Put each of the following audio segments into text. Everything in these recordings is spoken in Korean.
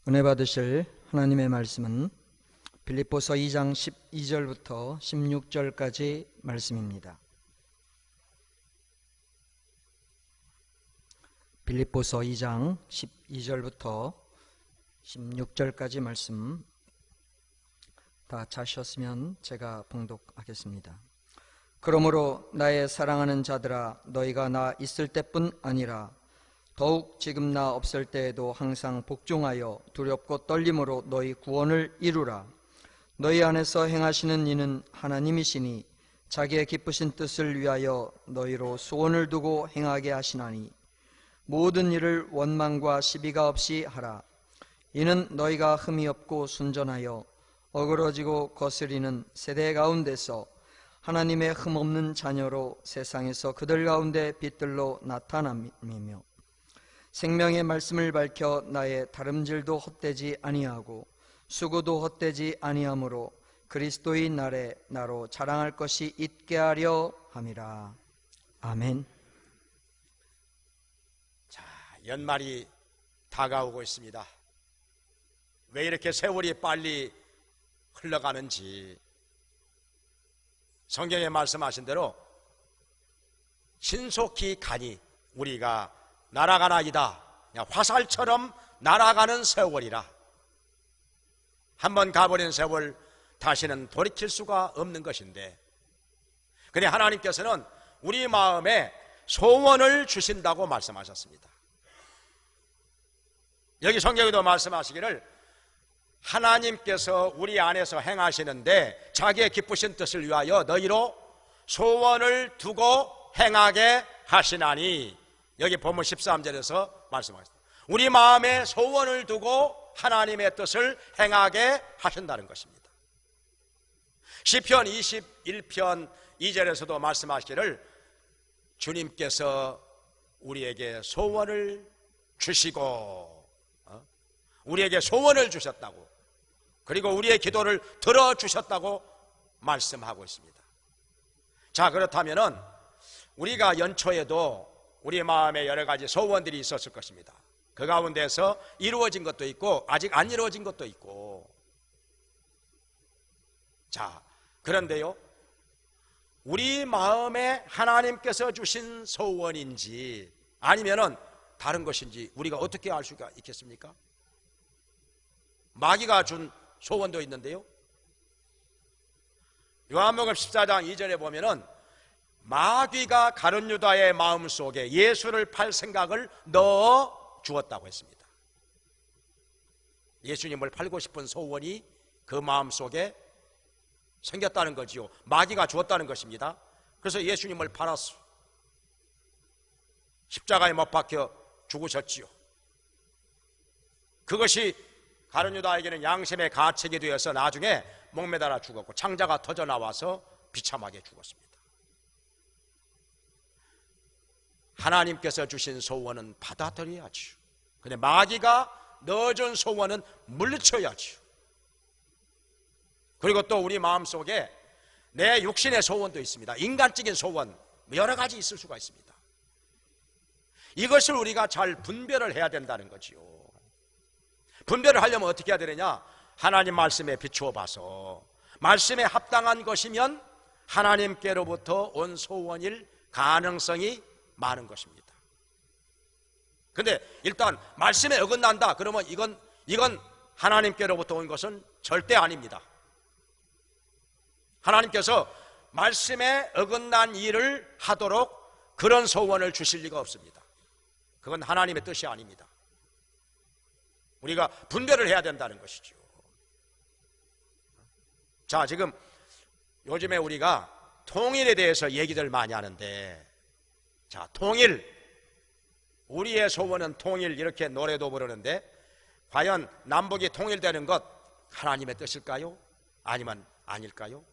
은혜 받으실 하나님의 말씀은 빌립보서 2장 12절부터 16절까지 말씀입니다. 빌립보서 2장 12절부터 16절까지 말씀 다 찾으셨으면 제가 봉독하겠습니다. 그러므로 나의 사랑하는 자들아, 너희가 나 있을 때뿐 아니라 더욱 지금 나 없을 때에도 항상 복종하여 두렵고 떨림으로 너희 구원을 이루라. 너희 안에서 행하시는 이는 하나님이시니 자기의 기쁘신 뜻을 위하여 너희로 소원을 두고 행하게 하시나니 모든 일을 원망과 시비가 없이 하라. 이는 너희가 흠이 없고 순전하여 어그러지고 거스리는 세대 가운데서 하나님의 흠없는 자녀로 세상에서 그들 가운데 빛들로 나타남이며 생명의 말씀을 밝혀 나의 다름질도 헛되지 아니하고 수고도 헛되지 아니하므로 그리스도의 날에 나로 자랑할 것이 있게 하려 함이라. 아멘. 자, 연말이 다가오고 있습니다. 왜 이렇게 세월이 빨리 흘러가는지 성경에 말씀하신 대로 신속히 가니 우리가 날아가나이다. 화살처럼 날아가는 세월이라. 한번 가버린 세월 다시는 돌이킬 수가 없는 것인데, 근데 하나님께서는 우리 마음에 소원을 주신다고 말씀하셨습니다. 여기 성경에도 말씀하시기를 하나님께서 우리 안에서 행하시는데 자기의 기쁘신 뜻을 위하여 너희로 소원을 두고 행하게 하시나니, 여기 본문 13절에서 말씀하셨습니다. 우리 마음에 소원을 두고 하나님의 뜻을 행하게 하신다는 것입니다. 시편 21편 2절에서도 말씀하시기를 주님께서 우리에게 소원을 주시고 우리에게 소원을 주셨다고, 그리고 우리의 기도를 들어주셨다고 말씀하고 있습니다. 자, 그렇다면은 우리가 연초에도 우리 마음에 여러 가지 소원들이 있었을 것입니다. 그 가운데서 이루어진 것도 있고 아직 안 이루어진 것도 있고. 자, 그런데요, 우리 마음에 하나님께서 주신 소원인지 아니면은 다른 것인지 우리가 어떻게 알 수가 있겠습니까? 마귀가 준 소원도 있는데요, 요한복음 14장 2절에 보면은 마귀가 가룟 유다의 마음속에 예수를 팔 생각을 넣어 주었다고 했습니다. 예수님을 팔고 싶은 소원이 그 마음속에 생겼다는 거지요. 마귀가 주었다는 것입니다. 그래서 예수님을 팔았어. 십자가에 못 박혀 죽으셨지요. 그것이 가룟 유다에게는 양심의 가책이 되어서 나중에 목매달아 죽었고 창자가 터져 나와서 비참하게 죽었습니다. 하나님께서 주신 소원은 받아들여야지요. 근데 마귀가 넣어준 소원은 물리쳐야지요. 그리고 또 우리 마음속에 내 육신의 소원도 있습니다. 인간적인 소원 여러 가지 있을 수가 있습니다. 이것을 우리가 잘 분별을 해야 된다는 거지요. 분별을 하려면 어떻게 해야 되느냐? 하나님 말씀에 비추어 봐서 말씀에 합당한 것이면 하나님께로부터 온 소원일 가능성이 많은 것입니다. 근데 일단 말씀에 어긋난다 그러면 이건 하나님께로부터 온 것은 절대 아닙니다. 하나님께서 말씀에 어긋난 일을 하도록 그런 소원을 주실 리가 없습니다. 그건 하나님의 뜻이 아닙니다. 우리가 분별을 해야 된다는 것이죠. 자, 지금 요즘에 우리가 통일에 대해서 얘기들 많이 하는데, 자, 통일, 우리의 소원은 통일, 이렇게 노래도 부르는데 과연 남북이 통일되는 것 하나님의 뜻일까요? 아니면 아닐까요?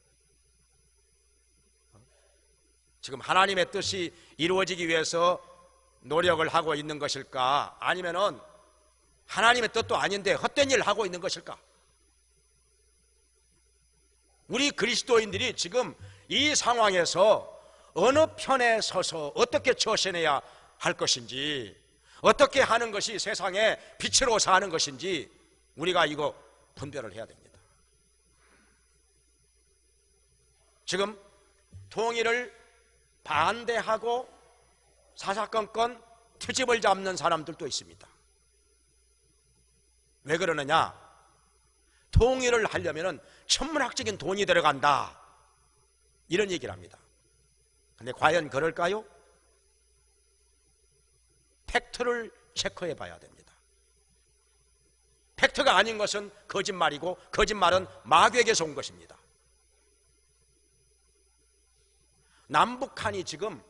지금 하나님의 뜻이 이루어지기 위해서 노력을 하고 있는 것일까? 아니면은 하나님의 뜻도 아닌데 헛된 일을 하고 있는 것일까? 우리 그리스도인들이 지금 이 상황에서 어느 편에 서서 어떻게 처신해야 할 것인지, 어떻게 하는 것이 세상에 빛으로 사는 것인지 우리가 이거 분별을 해야 됩니다. 지금 통일을 반대하고 사사건건 트집을 잡는 사람들도 있습니다. 왜 그러느냐? 통일을 하려면 천문학적인 돈이 들어간다, 이런 얘기를 합니다. 근데 과연 그럴까요? 팩트를 체크해 봐야 됩니다. 팩트가 아닌 것은 거짓말이고, 거짓말은 마귀에게서 온 것입니다. 남북한이 지금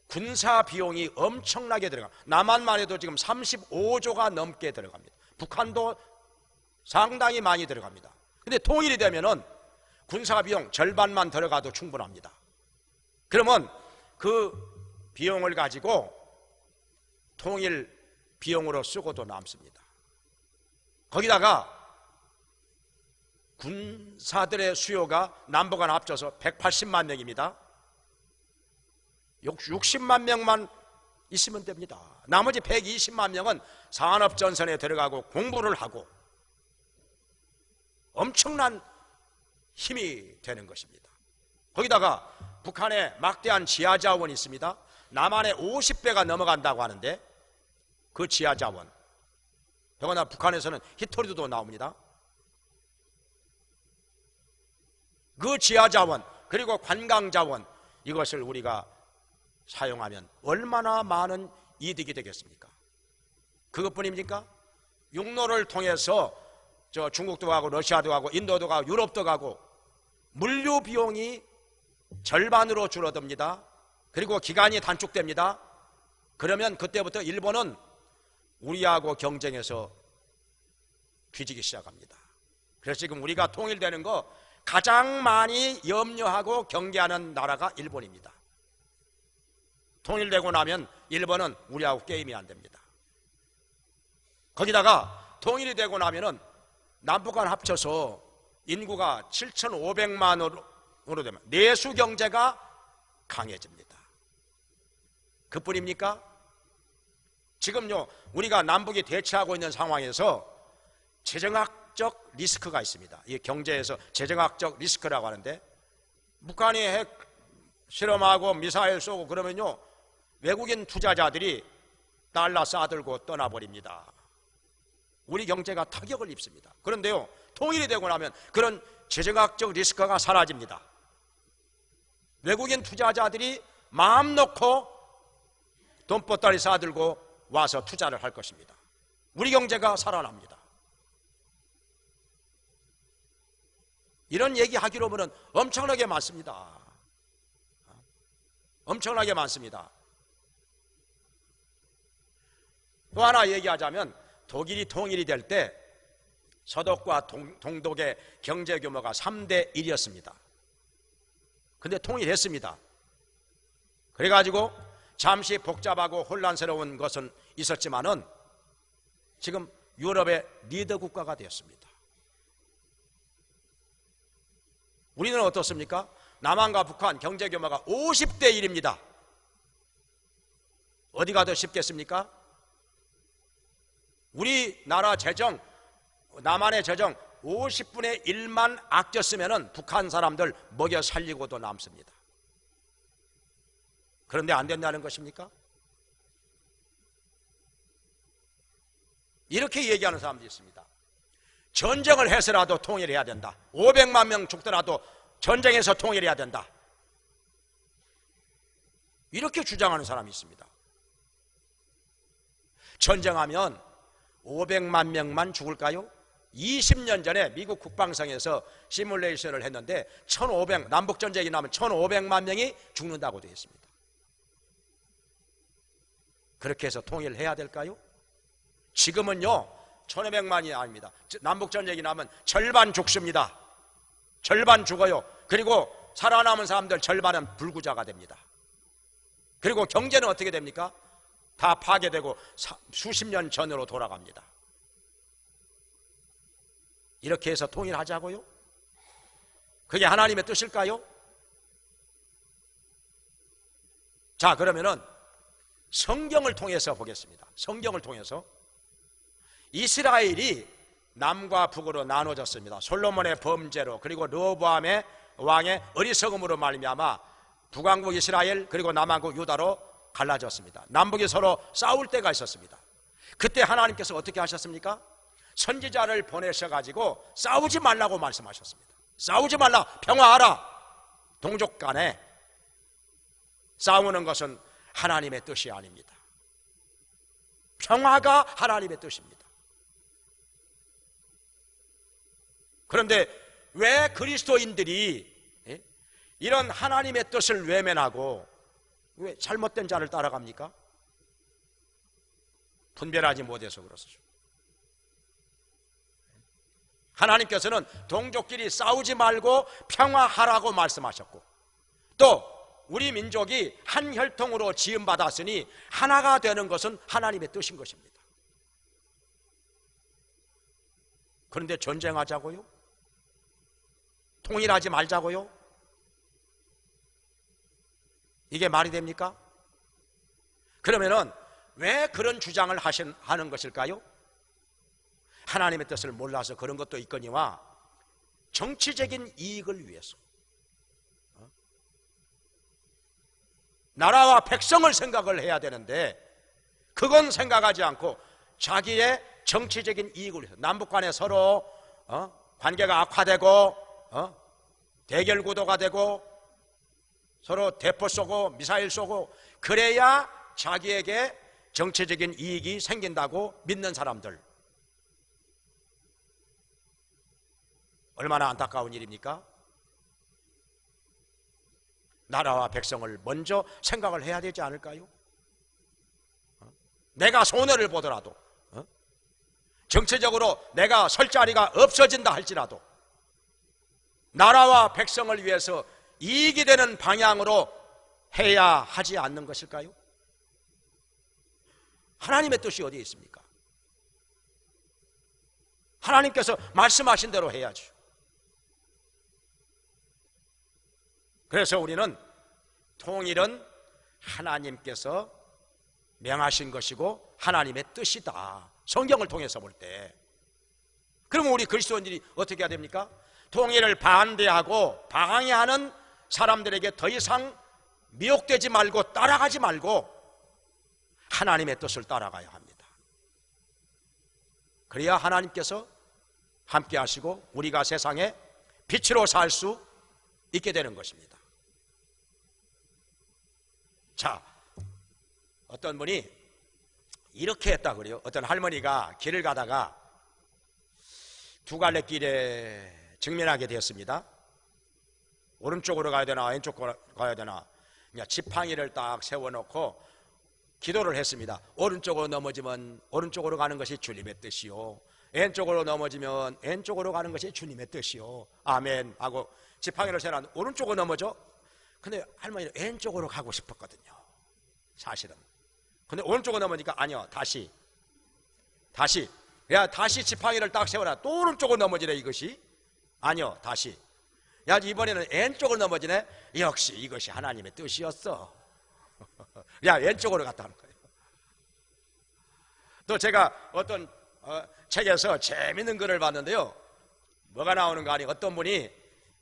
군사 비용이 엄청나게 들어가, 남한만 해도 지금 35조가 넘게 들어갑니다. 북한도 상당히 많이 들어갑니다. 근데 통일이 되면은 군사 비용 절반만 들어가도 충분합니다. 그러면 그 비용을 가지고 통일 비용으로 쓰고도 남습니다. 거기다가 군사들의 수요가 남북한 합쳐서 180만 명입니다. 60만 명만 있으면 됩니다. 나머지 120만 명은 산업전선에 들어가고 공부를 하고 엄청난 힘이 되는 것입니다. 거기다가 북한에 막대한 지하자원이 있습니다. 남한의 50배가 넘어간다고 하는데, 그 지하자원, 더구나 북한에서는 히토리도 나옵니다. 그 지하자원, 그리고 관광자원, 이것을 우리가 사용하면 얼마나 많은 이득이 되겠습니까? 그것뿐입니까? 육로를 통해서 저 중국도 가고 러시아도 가고 인도도 가고 유럽도 가고 물류 비용이 절반으로 줄어듭니다. 그리고 기간이 단축됩니다. 그러면 그때부터 일본은 우리하고 경쟁해서 뒤지기 시작합니다. 그래서 지금 우리가 통일되는 거 가장 많이 염려하고 경계하는 나라가 일본입니다. 통일되고 나면 일본은 우리하고 게임이 안 됩니다. 거기다가 통일이 되고 나면은 남북한 합쳐서 인구가 7,500만으로 되면 내수 경제가 강해집니다. 그뿐입니까? 지금요, 우리가 남북이 대치하고 있는 상황에서 재정학적 리스크가 있습니다. 이 경제에서 재정학적 리스크라고 하는데, 북한이 핵 실험하고 미사일 쏘고 그러면요, 외국인 투자자들이 달러 싸들고 떠나버립니다. 우리 경제가 타격을 입습니다. 그런데요, 통일이 되고 나면 그런 재정학적 리스크가 사라집니다. 외국인 투자자들이 마음 놓고 돈보따리 싸들고 와서 투자를 할 것입니다. 우리 경제가 살아납니다. 이런 얘기 하기로 보면 엄청나게 많습니다. 엄청나게 많습니다. 또 하나 얘기하자면, 독일이 통일이 될 때 서독과 동독의 경제 규모가 3대 1이었습니다. 근데 통일했습니다. 그래가지고 잠시 복잡하고 혼란스러운 것은 있었지만은 지금 유럽의 리더 국가가 되었습니다. 우리는 어떻습니까? 남한과 북한 경제 규모가 50대 1입니다. 어디가 더 쉽겠습니까? 우리나라 재정, 남한의 재정 50분의 1만 아꼈으면 북한 사람들 먹여 살리고도 남습니다. 그런데 안 된다는 것입니까? 이렇게 얘기하는 사람들이 있습니다. 전쟁을 해서라도 통일해야 된다. 500만 명 죽더라도 전쟁에서 통일해야 된다. 이렇게 주장하는 사람이 있습니다. 전쟁하면 500만 명만 죽을까요? 20년 전에 미국 국방성에서 시뮬레이션을 했는데 남북전쟁이 나면 1500만 명이 죽는다고 되어 있습니다. 그렇게 해서 통일해야 될까요? 지금은요 1500만이 아닙니다. 남북전쟁이 나면 절반 죽습니다. 절반 죽어요. 그리고 살아남은 사람들 절반은 불구자가 됩니다. 그리고 경제는 어떻게 됩니까? 다 파괴되고 수십 년 전으로 돌아갑니다. 이렇게 해서 통일하자고요? 그게 하나님의 뜻일까요? 자, 그러면은 성경을 통해서 보겠습니다. 성경을 통해서 이스라엘이 남과 북으로 나눠졌습니다. 솔로몬의 범죄로, 그리고 르호보암의 왕의 어리석음으로 말미암아 북왕국 이스라엘 그리고 남왕국 유다로 갈라졌습니다. 남북이 서로 싸울 때가 있었습니다. 그때 하나님께서 어떻게 하셨습니까? 선지자를 보내셔가지고 싸우지 말라고 말씀하셨습니다. 싸우지 말라, 평화하라. 동족 간에 싸우는 것은 하나님의 뜻이 아닙니다. 평화가 하나님의 뜻입니다. 그런데 왜 그리스도인들이 이런 하나님의 뜻을 외면하고 왜 잘못된 자를 따라갑니까? 분별하지 못해서 그렇죠. 하나님께서는 동족끼리 싸우지 말고 평화하라고 말씀하셨고, 또 우리 민족이 한 혈통으로 지음받았으니 하나가 되는 것은 하나님의 뜻인 것입니다. 그런데 전쟁하자고요? 통일하지 말자고요? 이게 말이 됩니까? 그러면은 왜 그런 주장을 하는 것일까요? 하나님의 뜻을 몰라서 그런 것도 있거니와 정치적인 이익을 위해서, 나라와 백성을 생각을 해야 되는데 그건 생각하지 않고 자기의 정치적인 이익을 위해서 남북 간에 서로 관계가 악화되고 대결 구도가 되고 서로 대포 쏘고 미사일 쏘고 그래야 자기에게 정치적인 이익이 생긴다고 믿는 사람들, 얼마나 안타까운 일입니까? 나라와 백성을 먼저 생각을 해야 되지 않을까요? 내가 손해를 보더라도, 정치적으로 내가 설 자리가 없어진다 할지라도 나라와 백성을 위해서 이익이 되는 방향으로 해야 하지 않는 것일까요? 하나님의 뜻이 어디에 있습니까? 하나님께서 말씀하신 대로 해야죠. 그래서 우리는 통일은 하나님께서 명하신 것이고 하나님의 뜻이다, 성경을 통해서 볼 때. 그러면 우리 그리스도인들이 어떻게 해야 됩니까? 통일을 반대하고 방해하는 사람들에게 더 이상 미혹되지 말고 따라가지 말고 하나님의 뜻을 따라가야 합니다. 그래야 하나님께서 함께 하시고 우리가 세상에 빛으로 살 수 있게 되는 것입니다. 자, 어떤 분이 이렇게 했다 그래요. 어떤 할머니가 길을 가다가 두 갈래 길에 직면하게 되었습니다. 오른쪽으로 가야 되나 왼쪽으로 가야 되나, 그냥 지팡이를 딱 세워놓고 기도를 했습니다. 오른쪽으로 넘어지면 오른쪽으로 가는 것이 주님의 뜻이요, 왼쪽으로 넘어지면 왼쪽으로 가는 것이 주님의 뜻이요, 아멘 하고 지팡이를 세워놨는데 오른쪽으로 넘어져. 근데 할머니는 왼쪽으로 가고 싶었거든요, 사실은. 근데 오른쪽으로 넘어지니까 아니요, 다시 야, 다시 지팡이를 딱 세워놔. 또 오른쪽으로 넘어지네 이것이. 아니요, 다시. 야, 이번에는 왼쪽으로 넘어지네. 역시 이것이 하나님의 뜻이었어. 야, 왼쪽으로 갔다는 거예요. 또 제가 어떤 책에서 재밌는 글을 봤는데요, 뭐가 나오는가 하니 어떤 분이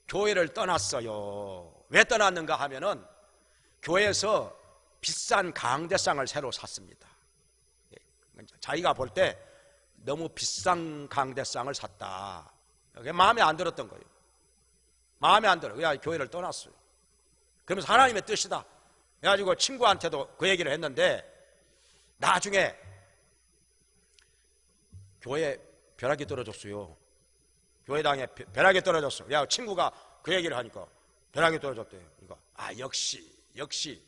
교회를 떠났어요. 왜 떠났는가 하면은 교회에서 비싼 강대상을 새로 샀습니다. 자기가 볼 때 너무 비싼 강대상을 샀다. 그게 마음에 안 들었던 거예요. 마음에 안 들어. 그래서 교회를 떠났어요. 그러면서 하나님의 뜻이다 그래가지고 친구한테도 그 얘기를 했는데, 나중에 교회 벼락이 떨어졌어요. 교회당에 벼락이 떨어졌어. 야, 친구가 그 얘기를 하니까 벼락이 떨어졌대요. 그러니까 역시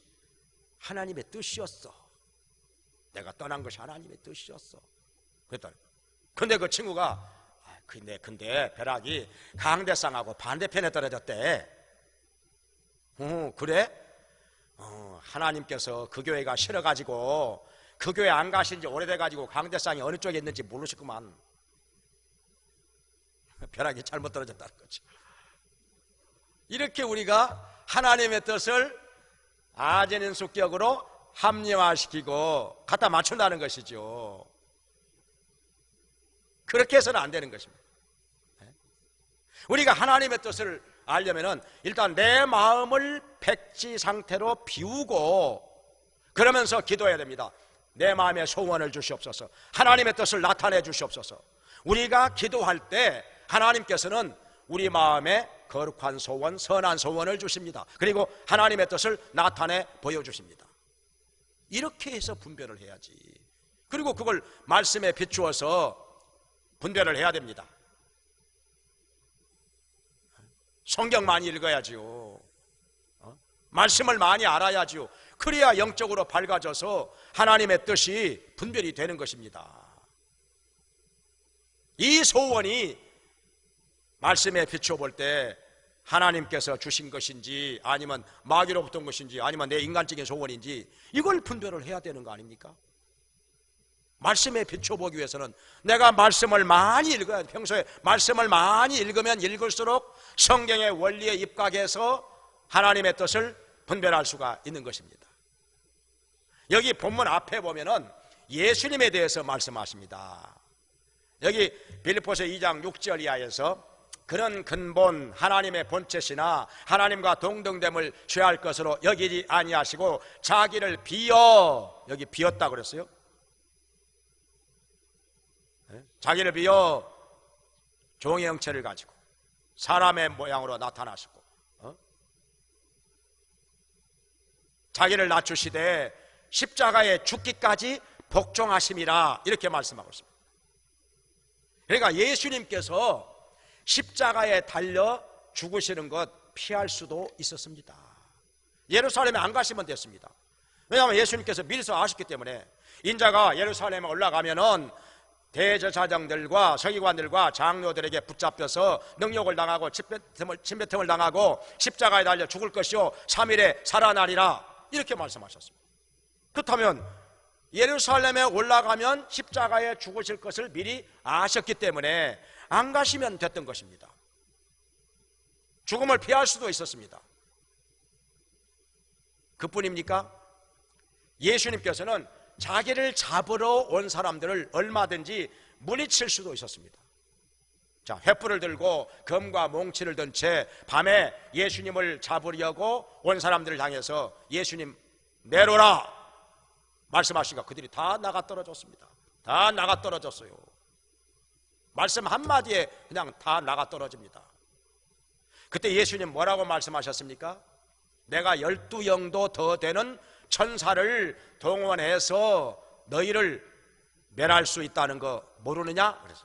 하나님의 뜻이었어. 내가 떠난 것이 하나님의 뜻이었어. 그랬더니, 근데 그 친구가 근데 벼락이 강대상하고 반대편에 떨어졌대. 그래? 하나님께서 그 교회가 싫어가지고 그 교회 안 가신 지 오래돼가지고 강대상이 어느 쪽에 있는지 모르시구만. 벼락이 잘못 떨어졌다는 거지. 이렇게 우리가 하나님의 뜻을 아제는숙격으로 합리화시키고 갖다 맞춘다는 것이죠. 그렇게 해서는 안 되는 것입니다. 우리가 하나님의 뜻을 알려면은 일단 내 마음을 백지 상태로 비우고 그러면서 기도해야 됩니다. 내 마음의 소원을 주시옵소서. 하나님의 뜻을 나타내 주시옵소서. 우리가 기도할 때 하나님께서는 우리 마음에 거룩한 소원, 선한 소원을 주십니다. 그리고 하나님의 뜻을 나타내 보여주십니다. 이렇게 해서 분별을 해야지. 그리고 그걸 말씀에 비추어서 분별을 해야 됩니다. 성경 많이 읽어야지요. 말씀을 많이 알아야지요. 그래야 영적으로 밝아져서 하나님의 뜻이 분별이 되는 것입니다. 이 소원이 말씀에 비추어 볼 때 하나님께서 주신 것인지 아니면 마귀로부터 온 것인지 아니면 내 인간적인 소원인지 이걸 분별을 해야 되는 거 아닙니까? 말씀에 비춰보기 위해서는 내가 말씀을 많이 읽어야 돼. 평소에 말씀을 많이 읽으면 읽을수록 성경의 원리에 입각해서 하나님의 뜻을 분별할 수가 있는 것입니다. 여기 본문 앞에 보면은 예수님에 대해서 말씀하십니다. 여기 빌립보서 2장 6절 이하에서 그런 근본 하나님의 본체시나 하나님과 동등됨을 취할 것으로 여기지 아니하시고 자기를 비어, 여기 비었다 그랬어요. 자기를 비어 종의 형체를 가지고 사람의 모양으로 나타나시고 자기를 낮추시되 십자가에 죽기까지 복종하심이라 이렇게 말씀하고 있습니다. 그러니까 예수님께서 십자가에 달려 죽으시는 것 피할 수도 있었습니다. 예루살렘에 안 가시면 됐습니다. 왜냐하면 예수님께서 미리서 아셨기 때문에 인자가 예루살렘에 올라가면은 대제사장들과 서기관들과 장로들에게 붙잡혀서 능욕을 당하고 침뱉음을 당하고 십자가에 달려 죽을 것이요 3일에 살아나리라 이렇게 말씀하셨습니다. 그렇다면 예루살렘에 올라가면 십자가에 죽으실 것을 미리 아셨기 때문에 안 가시면 됐던 것입니다. 죽음을 피할 수도 있었습니다. 그뿐입니까? 예수님께서는 자기를 잡으러 온 사람들을 얼마든지 물리칠 수도 있었습니다. 자, 횃불을 들고 검과 몽치를 든 채 밤에 예수님을 잡으려고 온 사람들을 향해서 예수님 내려라 말씀하시니까 그들이 다 나가 떨어졌습니다. 다 나가 떨어졌어요. 말씀 한마디에 그냥 다 나가 떨어집니다. 그때 예수님 뭐라고 말씀하셨습니까? 내가 12영도 더 되는 천사를 동원해서 너희를 멸할 수 있다는 거 모르느냐? 그래서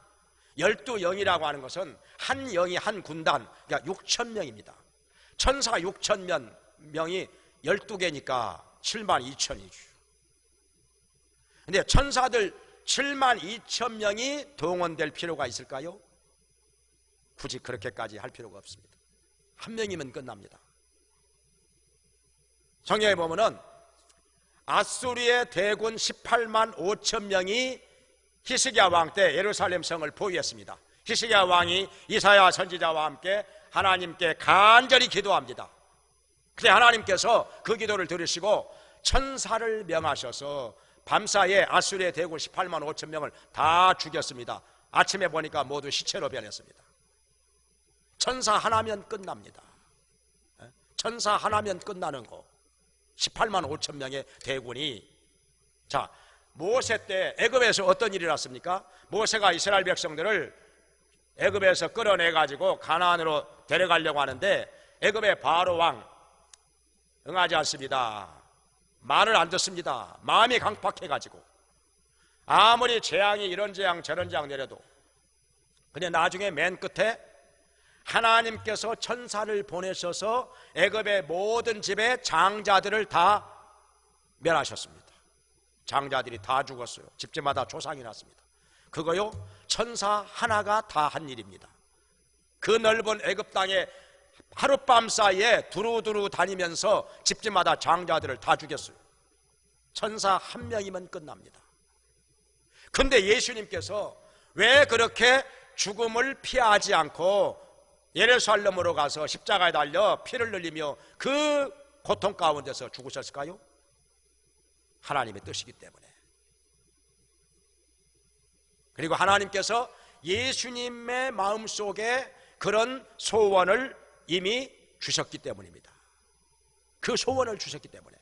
12영이라고 하는 것은 한 영이 한 군단, 그러니까 6,000명입니다. 천사 6,000명이 12개니까 72,000이죠. 근데 천사들 72,000명이 동원될 필요가 있을까요? 굳이 그렇게까지 할 필요가 없습니다. 한 명이면 끝납니다. 성경에 보면은 아수리의 대군 18만 5천 명이 히스기야 왕 때 예루살렘 성을 포위했습니다. 히스기야 왕이 이사야 선지자와 함께 하나님께 간절히 기도합니다. 그때 하나님께서 그 기도를 들으시고 천사를 명하셔서 밤사이에 아수리의 대군 18만 5천 명을 다 죽였습니다. 아침에 보니까 모두 시체로 변했습니다. 천사 하나면 끝납니다. 천사 하나면 끝나는 거. 18만 5천 명의 대군이. 자, 모세 때 애굽에서 어떤 일이 났습니까? 모세가 이스라엘 백성들을 애굽에서 끌어내가지고 가나안으로 데려가려고 하는데 애굽의 바로 왕 응하지 않습니다. 말을 안 듣습니다. 마음이 강팍해가지고 아무리 재앙이 이런 재앙 저런 재앙 내려도. 근데 나중에 맨 끝에 하나님께서 천사를 보내셔서 애굽의 모든 집의 장자들을 다 멸하셨습니다. 장자들이 다 죽었어요. 집집마다 조상이 났습니다. 그거요 천사 하나가 다 한 일입니다. 그 넓은 애굽 땅에 하룻밤 사이에 두루두루 다니면서 집집마다 장자들을 다 죽였어요. 천사 한 명이면 끝납니다. 근데 예수님께서 왜 그렇게 죽음을 피하지 않고 예루살렘으로 가서 십자가에 달려 피를 흘리며 그 고통 가운데서 죽으셨을까요? 하나님의 뜻이기 때문에. 그리고 하나님께서 예수님의 마음속에 그런 소원을 이미 주셨기 때문입니다. 그 소원을 주셨기 때문에.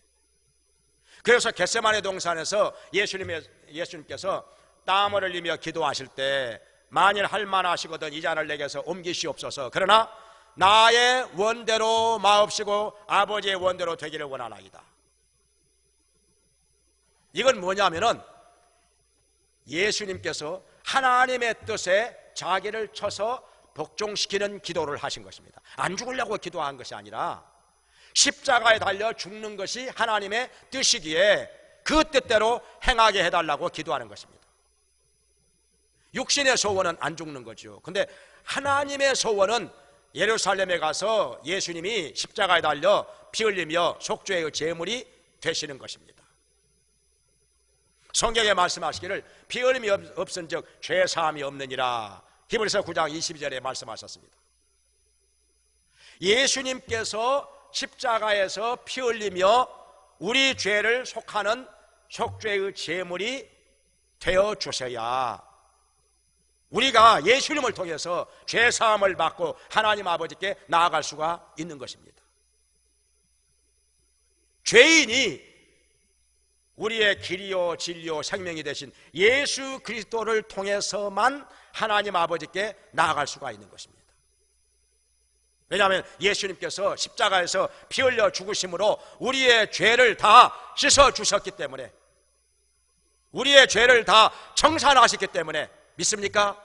그래서 겟세마네 동산에서 예수님께서 땀을 흘리며 기도하실 때 만일 할 만하시거든 이 잔을 내게서 옮기시옵소서. 그러나 나의 원대로 마옵시고 아버지의 원대로 되기를 원하나이다. 이건 뭐냐면은 예수님께서 하나님의 뜻에 자기를 쳐서 복종시키는 기도를 하신 것입니다. 안 죽으려고 기도한 것이 아니라 십자가에 달려 죽는 것이 하나님의 뜻이기에 그 뜻대로 행하게 해달라고 기도하는 것입니다. 육신의 소원은 안 죽는 거죠. 근데 하나님의 소원은 예루살렘에 가서 예수님이 십자가에 달려 피 흘리며 속죄의 제물이 되시는 것입니다. 성경에 말씀하시기를 피 흘림이 없은즉 죄 사함이 없느니라. 히브리서 9장 22절에 말씀하셨습니다. 예수님께서 십자가에서 피 흘리며 우리 죄를 속하는 속죄의 제물이 되어 주셔야 우리가 예수님을 통해서 죄 사함을 받고 하나님 아버지께 나아갈 수가 있는 것입니다. 죄인이 우리의 길이요 진리요 생명이 되신 예수 그리스도를 통해서만 하나님 아버지께 나아갈 수가 있는 것입니다. 왜냐하면 예수님께서 십자가에서 피 흘려 죽으심으로 우리의 죄를 다 씻어 주셨기 때문에, 우리의 죄를 다 청산하셨기 때문에. 믿습니까?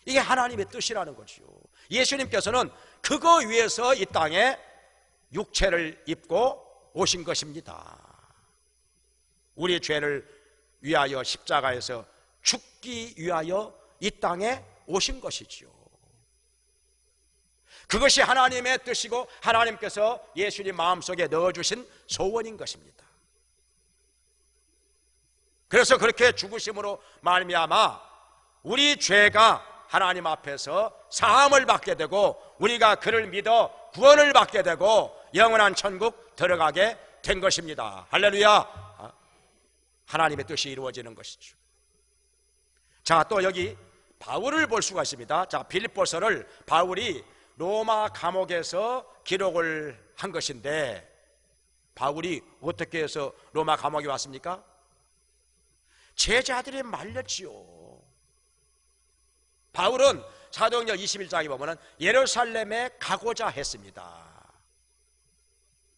이게 하나님의 뜻이라는 거죠. 예수님께서는 그거 위해서 이 땅에 육체를 입고 오신 것입니다. 우리의 죄를 위하여 십자가에서 죽기 위하여 이 땅에 오신 것이지요. 그것이 하나님의 뜻이고 하나님께서 예수님 마음속에 넣어주신 소원인 것입니다. 그래서 그렇게 죽으심으로 말미암아 우리 죄가 하나님 앞에서 사함을 받게 되고 우리가 그를 믿어 구원을 받게 되고 영원한 천국 들어가게 된 것입니다. 할렐루야. 하나님의 뜻이 이루어지는 것이죠. 자, 또 여기 바울을 볼 수가 있습니다. 자, 빌립보서를 바울이 로마 감옥에서 기록을 한 것인데, 바울이 어떻게 해서 로마 감옥에 왔습니까? 제자들이 말렸지요. 바울은 사도행전 21장에 보면 예루살렘에 가고자 했습니다.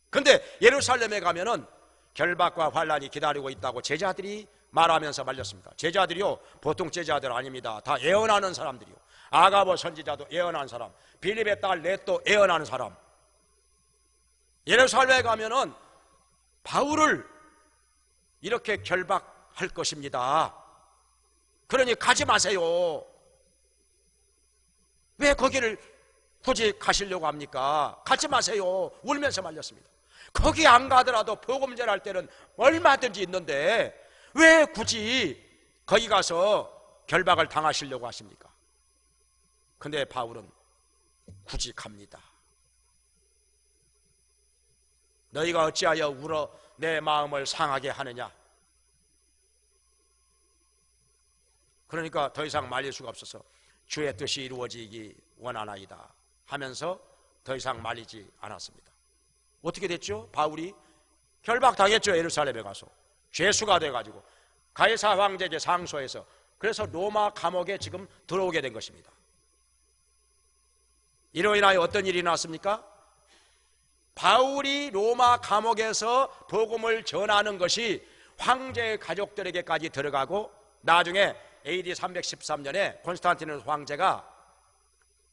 근데 예루살렘에 가면은 결박과 환란이 기다리고 있다고 제자들이 말하면서 말렸습니다. 제자들이요, 보통 제자들 아닙니다. 다 예언하는 사람들이요. 아가보 선지자도 예언하는 사람, 빌립의 딸 넷도 예언하는 사람. 예루살렘에 가면은 바울을 이렇게 결박할 것입니다. 그러니 가지 마세요. 왜 거기를 굳이 가시려고 합니까? 가지 마세요. 울면서 말렸습니다. 거기 안 가더라도 복음 전할 때는 얼마든지 있는데 왜 굳이 거기 가서 결박을 당하시려고 하십니까? 근데 바울은 굳이 갑니다. 너희가 어찌하여 울어 내 마음을 상하게 하느냐? 그러니까 더 이상 말릴 수가 없어서 주의 뜻이 이루어지기 원하나이다 하면서 더 이상 말리지 않았습니다. 어떻게 됐죠? 바울이 결박당했죠. 예루살렘에 가서 죄수가 돼가지고 가이사 황제의 상소에서. 그래서 로마 감옥에 지금 들어오게 된 것입니다. 이로 인하여 어떤 일이 났습니까? 바울이 로마 감옥에서 복음을 전하는 것이 황제의 가족들에게까지 들어가고 나중에 AD 313년에 콘스탄티누스 황제가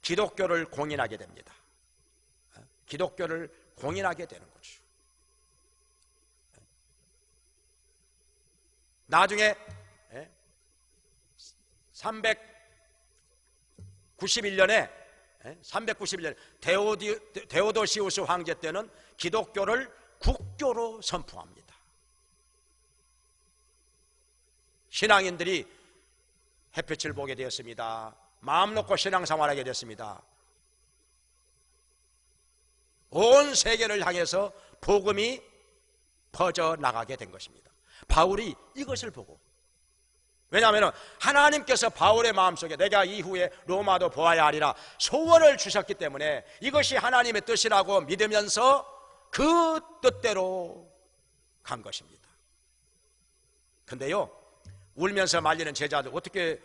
기독교를 공인하게 됩니다. 기독교를 공인하게 되는 거죠. 나중에 391년에 데오도시우스 황제 때는 기독교를 국교로 선포합니다. 신앙인들이 햇빛을 보게 되었습니다. 마음 놓고 신앙생활하게 됐습니다. 온 세계를 향해서 복음이 퍼져나가게 된 것입니다. 바울이 이것을 보고 왜냐하면 하나님께서 바울의 마음속에 내가 이후에 로마도 보아야 하리라 소원을 주셨기 때문에 이것이 하나님의 뜻이라고 믿으면서 그 뜻대로 간 것입니다. 근데요, 울면서 말리는 제자들 어떻게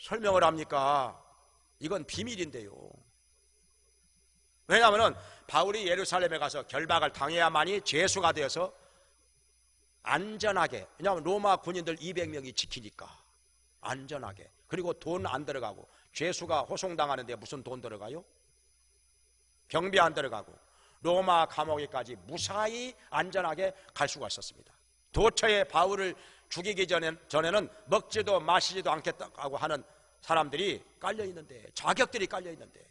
설명을 합니까? 이건 비밀인데요. 왜냐하면 바울이 예루살렘에 가서 결박을 당해야만이 죄수가 되어서 안전하게, 왜냐하면 로마 군인들 200명이 지키니까 안전하게, 그리고 돈 안 들어가고, 죄수가 호송당하는데 무슨 돈 들어가요? 경비 안 들어가고 로마 감옥에까지 무사히 안전하게 갈 수가 있었습니다. 도처에 바울을 죽이기 전에는 먹지도 마시지도 않겠다고 하는 사람들이 깔려있는데, 자격들이 깔려있는데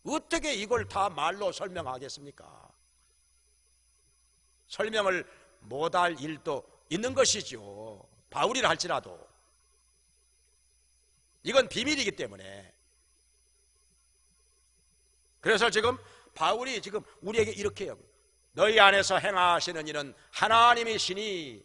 어떻게 이걸 다 말로 설명하겠습니까? 설명을 못할 일도 있는 것이죠. 바울이라 할지라도 이건 비밀이기 때문에. 그래서 지금 바울이 지금 우리에게 이렇게 해요. 너희 안에서 행하시는 일은 하나님이시니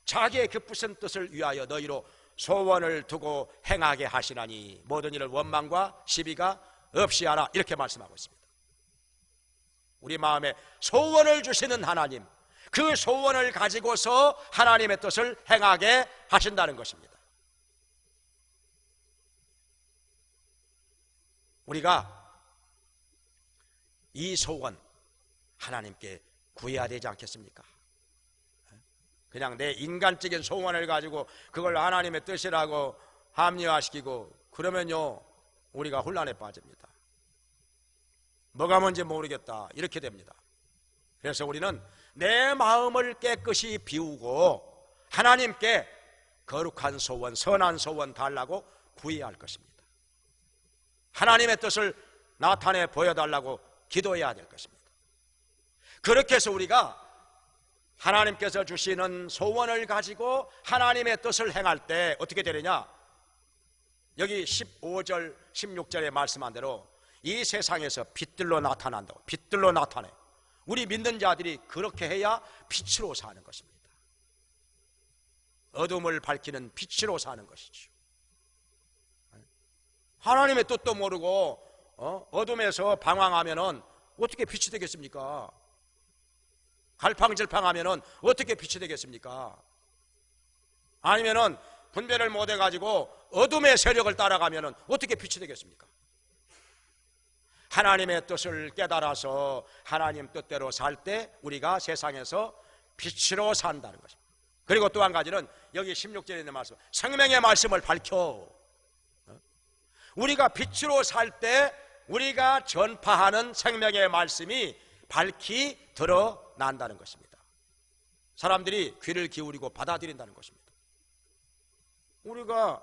자기의 기쁘신 뜻을 위하여 너희로 소원을 두고 행하게 하시나니 모든 일을 원망과 시비가 없이 하라, 이렇게 말씀하고 있습니다. 우리 마음에 소원을 주시는 하나님, 그 소원을 가지고서 하나님의 뜻을 행하게 하신다는 것입니다. 우리가 이 소원 하나님께 구해야 되지 않겠습니까? 그냥 내 인간적인 소원을 가지고 그걸 하나님의 뜻이라고 합리화시키고 그러면요, 우리가 혼란에 빠집니다. 뭐가 뭔지 모르겠다, 이렇게 됩니다. 그래서 우리는 내 마음을 깨끗이 비우고 하나님께 거룩한 소원, 선한 소원 달라고 구해야 할 것입니다. 하나님의 뜻을 나타내 보여달라고 기도해야 될 것입니다. 그렇게 해서 우리가 하나님께서 주시는 소원을 가지고 하나님의 뜻을 행할 때 어떻게 되느냐? 여기 15절 16절에 말씀한 대로 이 세상에서 빛들로 나타난다고. 빛들로 나타내. 우리 믿는 자들이 그렇게 해야 빛으로 사는 것입니다. 어둠을 밝히는 빛으로 사는 것이죠. 하나님의 뜻도 모르고 어둠에서 방황하면은 어떻게 빛이 되겠습니까? 갈팡질팡하면은 어떻게 빛이 되겠습니까? 아니면은 분별을 못 해가지고 어둠의 세력을 따라가면은 어떻게 빛이 되겠습니까? 하나님의 뜻을 깨달아서 하나님 뜻대로 살 때 우리가 세상에서 빛으로 산다는 것입니다. 그리고 또 한 가지는 여기 16절에 있는 말씀, 생명의 말씀을 밝혀. 우리가 빛으로 살 때 우리가 전파하는 생명의 말씀이 밝히 드러난다는 것입니다. 사람들이 귀를 기울이고 받아들인다는 것입니다. 우리가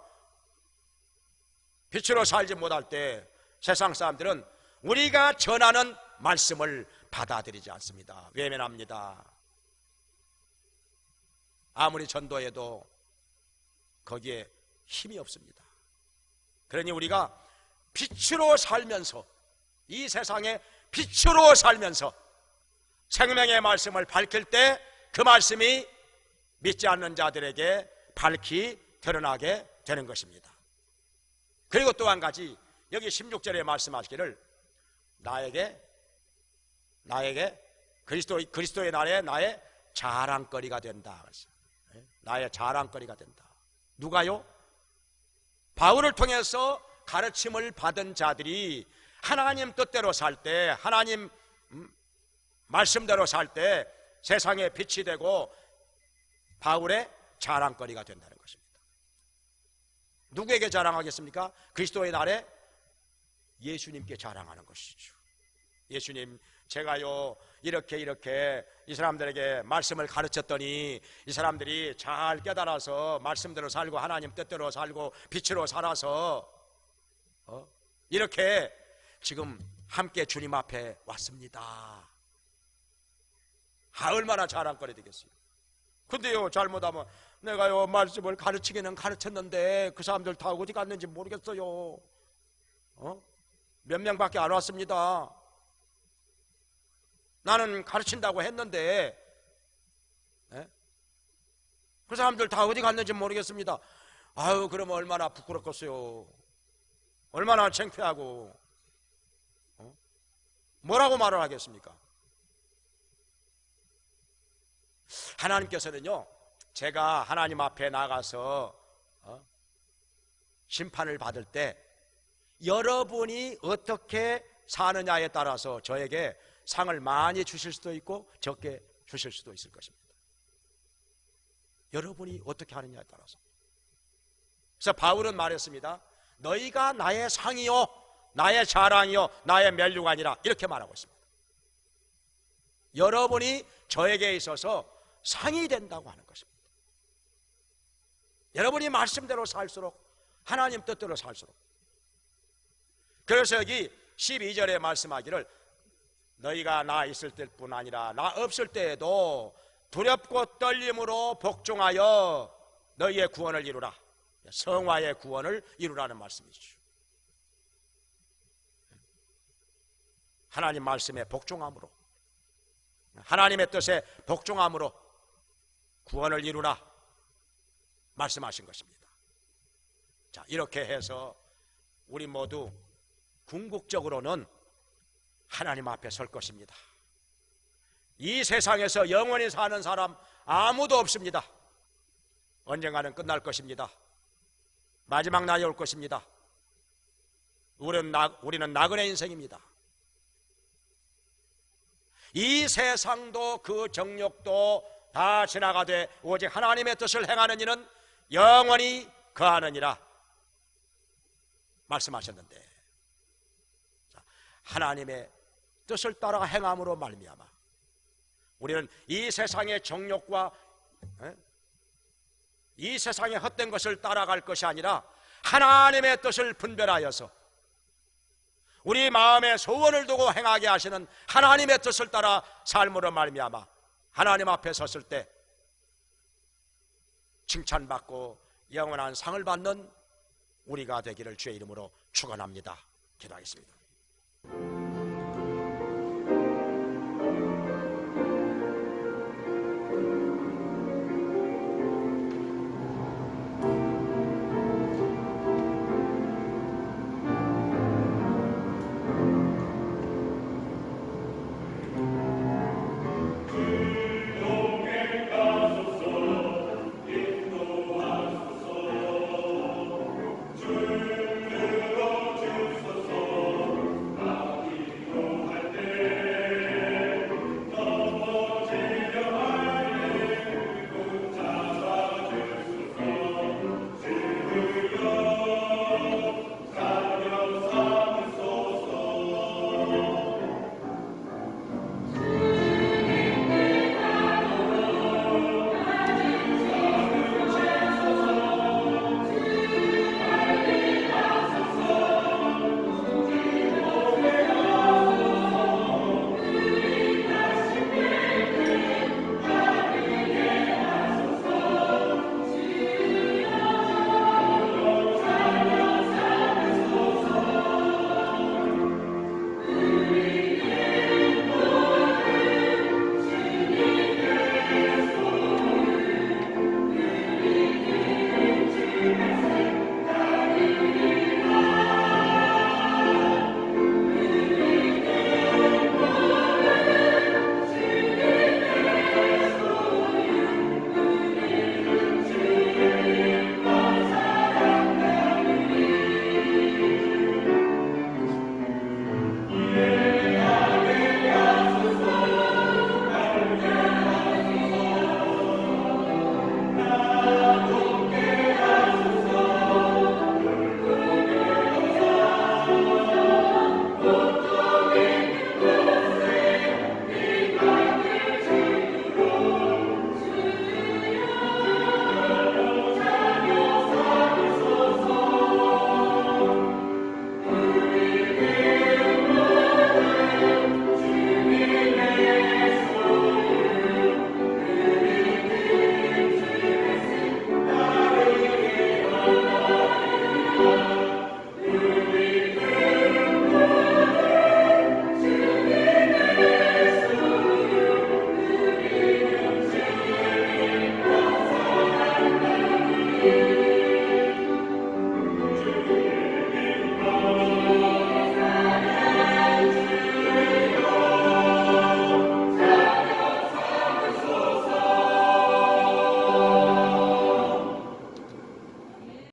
빛으로 살지 못할 때 세상 사람들은 우리가 전하는 말씀을 받아들이지 않습니다. 외면합니다. 아무리 전도해도 거기에 힘이 없습니다. 그러니 우리가 빛으로 살면서, 이 세상에 빛으로 살면서 생명의 말씀을 밝힐 때 그 말씀이 믿지 않는 자들에게 밝히 드러나게 되는 것입니다. 그리고 또 한 가지, 여기 16절에 말씀하시기를 나에게 그리스도의 날에 나의 자랑거리가 된다. 나의 자랑거리가 된다. 누가요? 바울을 통해서 가르침을 받은 자들이 하나님 뜻대로 살 때, 하나님 말씀대로 살 때 세상에 빛이 되고 바울의 자랑거리가 된다는 것입니다. 누구에게 자랑하겠습니까? 그리스도의 날에 예수님께 자랑하는 것이죠. 예수님, 제가요 이렇게 이 사람들에게 말씀을 가르쳤더니 이 사람들이 잘 깨달아서 말씀대로 살고 하나님 뜻대로 살고 빛으로 살아서 이렇게 지금 함께 주님 앞에 왔습니다. 얼마나 자랑거리 되겠어요. 근데요, 잘못하면 내가요 말씀을 가르치기는 가르쳤는데 그 사람들 다 어디 갔는지 모르겠어요. 몇 명밖에 안 왔습니다. 나는 가르친다고 했는데 그 사람들 다 어디 갔는지 모르겠습니다. 아유, 그러면 얼마나 부끄럽겠어요. 얼마나 창피하고, 뭐라고 말을 하겠습니까? 하나님께서는요, 제가 하나님 앞에 나가서 심판을 받을 때 여러분이 어떻게 사느냐에 따라서 저에게 상을 많이 주실 수도 있고 적게 주실 수도 있을 것입니다. 여러분이 어떻게 하느냐에 따라서. 그래서 바울은 말했습니다. 너희가 나의 상이요, 나의 자랑이요, 나의 멸류관이라, 이렇게 말하고 있습니다. 여러분이 저에게 있어서 상이 된다고 하는 것입니다. 여러분이 말씀대로 살수록, 하나님 뜻대로 살수록. 그래서 여기 12절에 말씀하기를 너희가 나 있을 때뿐 아니라 나 없을 때에도 두렵고 떨림으로 복종하여 너희의 구원을 이루라. 성화의 구원을 이루라는 말씀이죠. 하나님 말씀에 복종함으로, 하나님의 뜻에 복종함으로 구원을 이루라 말씀하신 것입니다. 자, 이렇게 해서 우리 모두 궁극적으로는 하나님 앞에 설 것입니다. 이 세상에서 영원히 사는 사람 아무도 없습니다. 언젠가는 끝날 것입니다. 마지막 날이 올 것입니다. 우리는 나그네 인생입니다. 이 세상도 그 정욕도 다 지나가되 오직 하나님의 뜻을 행하는 이는 영원히 거하느니라 말씀하셨는데, 하나님의 뜻을 따라 행함으로 말미암아 우리는 이 세상의 정욕과 이 세상의 헛된 것을 따라갈 것이 아니라 하나님의 뜻을 분별하여서 우리 마음에 소원을 두고 행하게 하시는 하나님의 뜻을 따라 삶으로 말미암아 하나님 앞에 섰을 때 칭찬받고 영원한 상을 받는 우리가 되기를 주의 이름으로 축원합니다. 기도하겠습니다.